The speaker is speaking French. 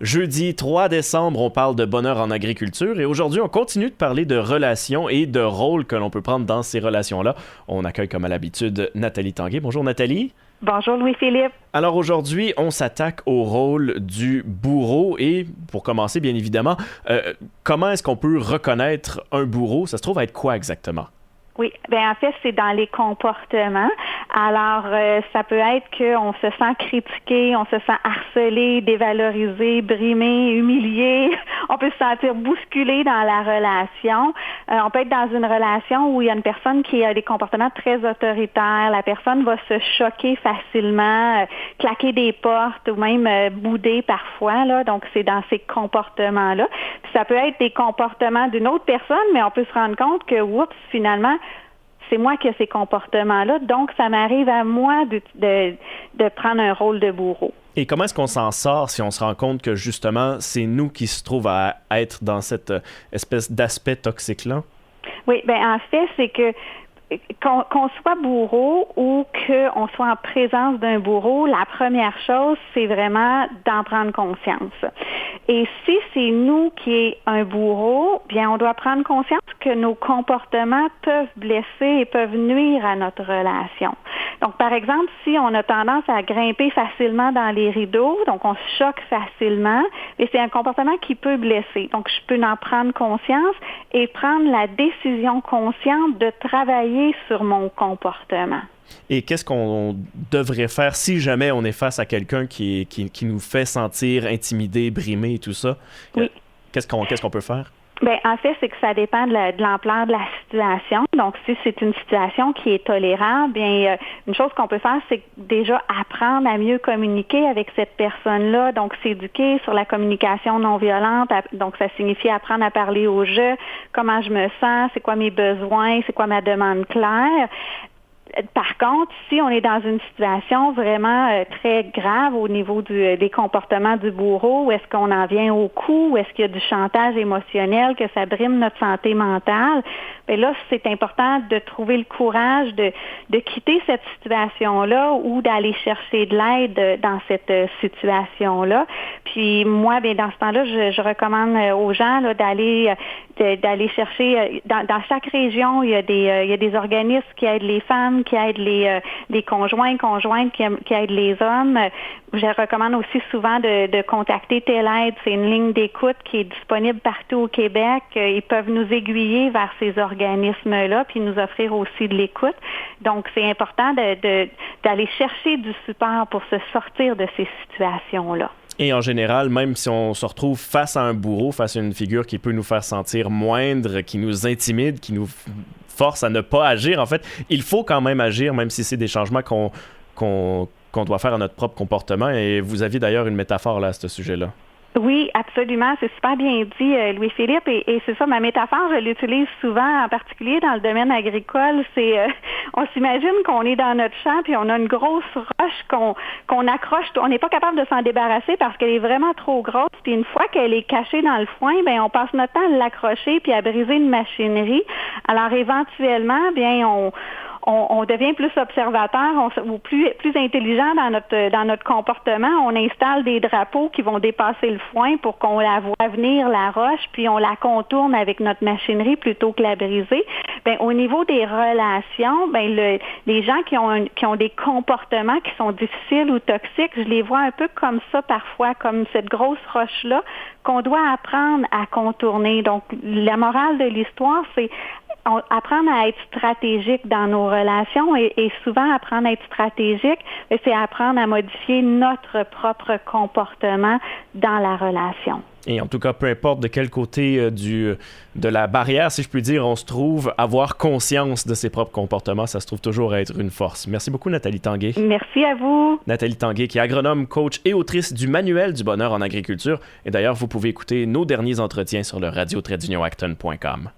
Jeudi 3 décembre, on parle de bonheur en agriculture et aujourd'hui, on continue de parler de relations et de rôles que l'on peut prendre dans ces relations-là. On accueille comme à l'habitude Nathalie Tanguay. Bonjour Nathalie. Bonjour Louis-Philippe. Alors aujourd'hui, on s'attaque au rôle du bourreau et pour commencer, bien évidemment, comment est-ce qu'on peut reconnaître un bourreau? Ça se trouve à être quoi exactement? Oui, bien en fait, c'est dans les comportements. Alors, ça peut être qu'on se sent critiqué, on se sent harcelé, dévalorisé, brimé, humilié. On peut se sentir bousculé dans la relation. On peut être dans une relation où il y a une personne qui a des comportements très autoritaires. La personne va se choquer facilement, claquer des portes ou même bouder parfois. Là. Donc, c'est dans ces comportements-là. Puis ça peut être des comportements d'une autre personne, mais on peut se rendre compte que, oups, finalement, c'est moi qui ai ces comportements-là, donc ça m'arrive à moi de prendre un rôle de bourreau. Et comment est-ce qu'on s'en sort si on se rend compte que justement, c'est nous qui se trouvons à être dans cette espèce d'aspect toxique-là? Oui, bien en fait, c'est que qu'on soit bourreau ou qu'on soit en présence d'un bourreau, la première chose, c'est vraiment d'en prendre conscience. Et si c'est nous qui est un bourreau, bien, on doit prendre conscience que nos comportements peuvent blesser et peuvent nuire à notre relation. Donc, par exemple, si on a tendance à grimper facilement dans les rideaux, donc on se choque facilement, et c'est un comportement qui peut blesser. Donc, je peux en prendre conscience et prendre la décision consciente de travailler sur mon comportement. Et qu'est-ce qu'on devrait faire si jamais on est face à quelqu'un qui nous fait sentir intimidé, brimé et tout ça? Oui. Qu'est-ce qu'on peut faire? Bien, en fait, c'est que ça dépend de l'ampleur de la situation. Donc, si c'est une situation qui est tolérable, bien, une chose qu'on peut faire, c'est déjà apprendre à mieux communiquer avec cette personne-là. Donc, s'éduquer sur la communication non violente. Donc, ça signifie apprendre à parler au jeu, comment je me sens, c'est quoi mes besoins, c'est quoi ma demande claire. Par contre, si on est dans une situation vraiment très grave au niveau des comportements du bourreau, où est-ce qu'on en vient au coup, où est-ce qu'il y a du chantage émotionnel, que ça brime notre santé mentale, bien là, c'est important de trouver le courage de quitter cette situation-là ou d'aller chercher de l'aide dans cette situation-là. Puis moi, bien dans ce temps-là, je recommande aux gens là, d'aller chercher dans chaque région, il y a des organismes qui aident les femmes, qui aident les conjointes qui aident les hommes. Je recommande aussi souvent de contacter Télaide. C'est une ligne d'écoute qui est disponible partout au Québec. Ils peuvent nous aiguiller vers ces organismes-là puis nous offrir aussi de l'écoute. Donc, c'est important d'aller chercher du support pour se sortir de ces situations-là. Et en général, même si on se retrouve face à un bourreau, face à une figure qui peut nous faire sentir moindre, qui nous intimide, qui nous force à ne pas agir, en fait, il faut quand même agir, même si c'est des changements qu'on doit faire à notre propre comportement. Et vous aviez d'ailleurs une métaphore là à ce sujet-là. Oui, absolument. C'est super bien dit, Louis-Philippe. Et c'est ça, ma métaphore, je l'utilise souvent, en particulier dans le domaine agricole. C'est, on s'imagine qu'on est dans notre champ puis on a une grosse roche qu'on accroche. On n'est pas capable de s'en débarrasser parce qu'elle est vraiment trop grosse. Puis une fois qu'elle est cachée dans le foin, ben on passe notre temps à l'accrocher puis à briser une machinerie. Alors éventuellement, bien on devient plus observateur ou plus intelligent dans notre comportement. On installe des drapeaux qui vont dépasser le foin pour qu'on la voie venir, la roche, puis on la contourne avec notre machinerie plutôt que la briser. Ben, au niveau des relations, ben les gens qui ont des comportements qui sont difficiles ou toxiques, je les vois un peu comme ça parfois, comme cette grosse roche-là qu'on doit apprendre à contourner. Donc, la morale de l'histoire, c'est apprendre à être stratégique dans nos relations et souvent apprendre à être stratégique, c'est apprendre à modifier notre propre comportement dans la relation. Et en tout cas, peu importe de quel côté de la barrière, si je puis dire, on se trouve, avoir conscience de ses propres comportements, ça se trouve toujours à être une force. Merci beaucoup, Nathalie Tanguay. Merci à vous. Nathalie Tanguay, qui est agronome, coach et autrice du Manuel du bonheur en agriculture. Et d'ailleurs, vous pouvez écouter nos derniers entretiens sur le radio-acton.com.